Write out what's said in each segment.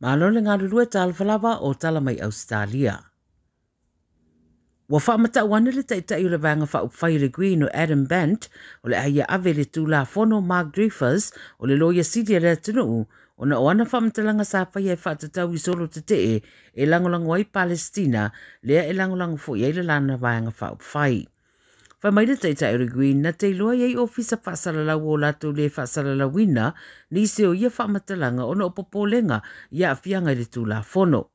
Malo le ngā lulua talawhalawa o tala mai Australia. Wa whaamata wane le taitai o le vanga whauwhai le Green o Adam Bant o le aia ave le tūla whono Mark Dreyfus o le loia Sidia le atunuu o na oana whamatalanga sa whai e whaatatau i solo te te e langolango ai Palestina lea e langolango fo i eile lana vanga whauwhai. Wha mai le taitai o le Green na te loa iei ofisa whaasalalau o lato le whaasalalawina ni se o ia whaamatalanga o na opopolenga ia awhianga i le tūla whono.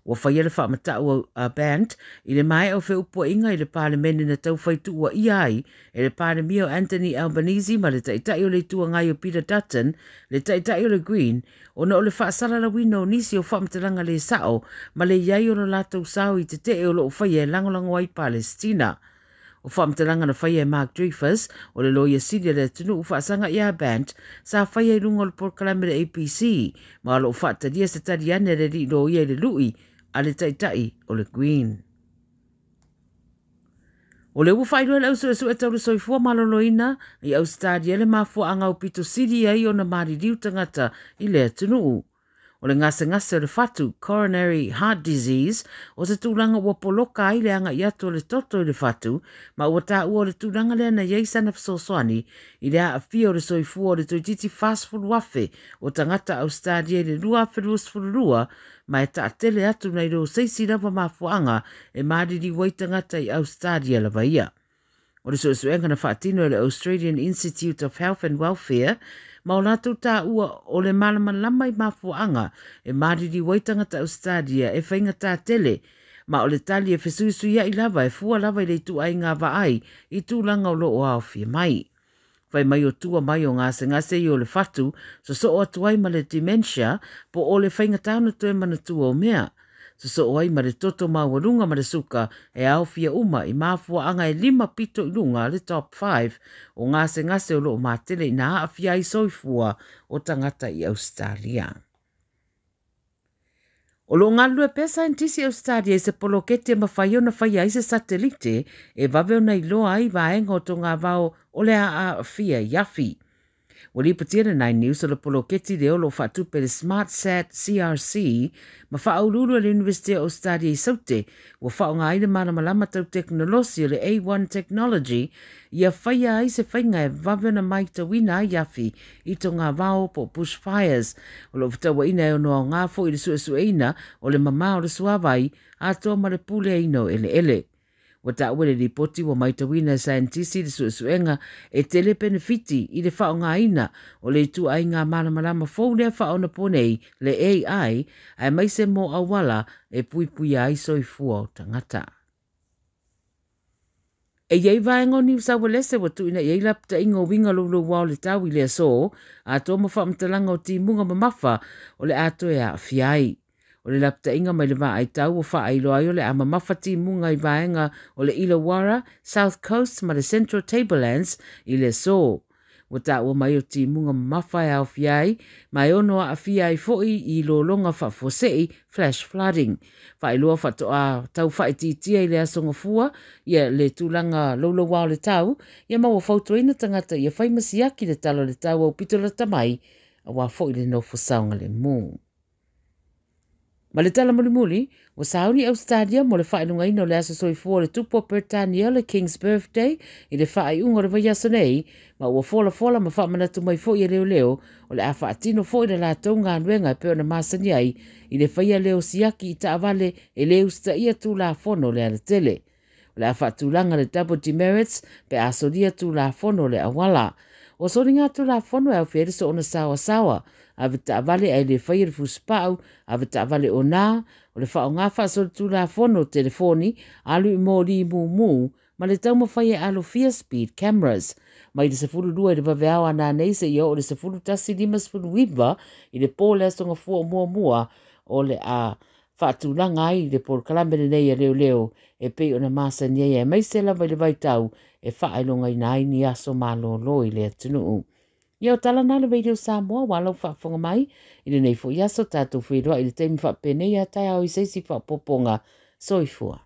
Wa whai ele whaamatau a Bant i le mai au whiupua inga i le parlemene na tau whaitu ua iai e le parlemio Anthony Albanese ma le taitai o le tua ngai o Peter Dutton le taitai o le Green o na o le whaasalalawina o nisi o whaamatalanga le sao ma le iai o na latou sao i te te o lo whai e langolango ai Palestina. O whaamtalanga na whai e Mark Dreyfus o le loia Sidia le tunu whaasanga i a Bant sa whai e lunga le porkalame le APC ma lo whaatadia se tari ane le ri lo ia le lui a le taitai o le Green. O le uwhairoa le ausu e tau le soifua maloloina i Australia le mafua anga o Pito City ai o na maririu tangata i le tunu. O le ngase o le fatu, coronary heart disease, o se tūlanga ua poloka ai le anga i atu o le toto i le fatu, ma ua tā ua o le tūlanga le ana yeisa na fisosoani i le a fia o le soifua o le toititi fast food wafe o tangata Australia i le lua furua, ma e taatele atu nei ro seisi rawa mafuanga e mariri wai tangata i Australia la vaia. O le soesuenga na whaatino le Australian Institute of Health and Welfare, ma o lātou tā ua o le malamalama i mafuanga e mariri wai tangata Australia e whainga tā tele, ma o le tali e whesuisuia i lava e fua lava i le tu ai ngā vaai i tūlanga o loo au fia mai. Whai mai o tua mai o ngase i o le fatu, so o atu ai ma le dementia, po o le whainga tāna tue mana tua o mea. So o ai ma le toto mawarunga ma le suka e au fia uma i mafua anga e 5 pito i lunga le top 5 o ngase o loo mātele i nā awhia i soifua o tangata i Australia. O lo ngalu e pesa entisi Australia i se polokete ma whai ona whai ai se satelite e vaveo nei loa ai vaenga o tonga vao o le a fia yafi. O li patira nai news o le poloketi de olo whatupe le SmartSat CRC ma whaururu le University of Australia i saute o whaonga aile malamalama tau teknolosi o le A1 Technology ia whaia ai se whainga e vavena mai tawina ai afi i to ngā vao po bushfires o lo whatawa ina e ono ngā fo i le suesueina o le mama o le suawai a toa ma le pule ino ele. Wa ta wele li poti wa maitawina scientisti le suesuenga e tele benefiti i le whaonga ina o le tu ai ngā malamalama fau lea whaona ponei le AI ai mai se mo awala e pui ai soifua o tangata. E iei vaengo ni usawa lese watu ina iei lapta ingo winga lulu wao le tau i le so a tō mawhamtalanga o ti munga mamafa o le ato e a fiai. O le lapta inga mai le vaa ai tau o wha ai loa le ama mawhati munga i vaenga o le Illawarra, South Coast ma le Central Tablelands i le so. O ta ua mai o ti munga mawhai au fiai, mai ono a fiai foi i lo longa wha fosei flash flooding. Whai loa whato a tau whai titia i le asonga fua, ia le tūlanga lolo wao le tau, ia maua whautoina tangata ia whai masiaki le talo le tau au pitola tamai, a wā foi le no fosaunga le mū. Ma le tala muli, o sauni Australia mo le whainunga ino le aso soifua le tupo Britannia le King's Birthday i le whai unga le vaiaso nei, ma ua fola ma whamanatu mai fo i leo o le a whaatino fo i le lātou ngā nuenga e peo na masani ai i le whaia leo siaki i taawale e leo sta ia tū la fono le ala tele. O le a whaatulanga le double demerits pe aso lia tū la fono le awala. O sori ngā tū la fono e au whieriso ona sawa, a vita avale ai le whaia le fuspau, a vita avale o nā, o le whao ngā whaasori tū la fono telefoni, alu i mōri i mū, ma le tau mawhaia alo fia speed cameras. Mai le sefuru lua i le vaveawa nā neise i o le sefuru tasi lima sefuru wiva i le pō le asonga fua mua o le a whaatulanga ai le pōr kalamene nei a leo e pei o na masa ni e mai se lava i le vaitau e whaailonga i nai ni aso malo i le atunu. Ia o tala nana Radio Samoa walau whaafonga mai i le nei fo i aso tātou whiroa i le teimi whaapenei a tai au i seisi whaapoponga soifua.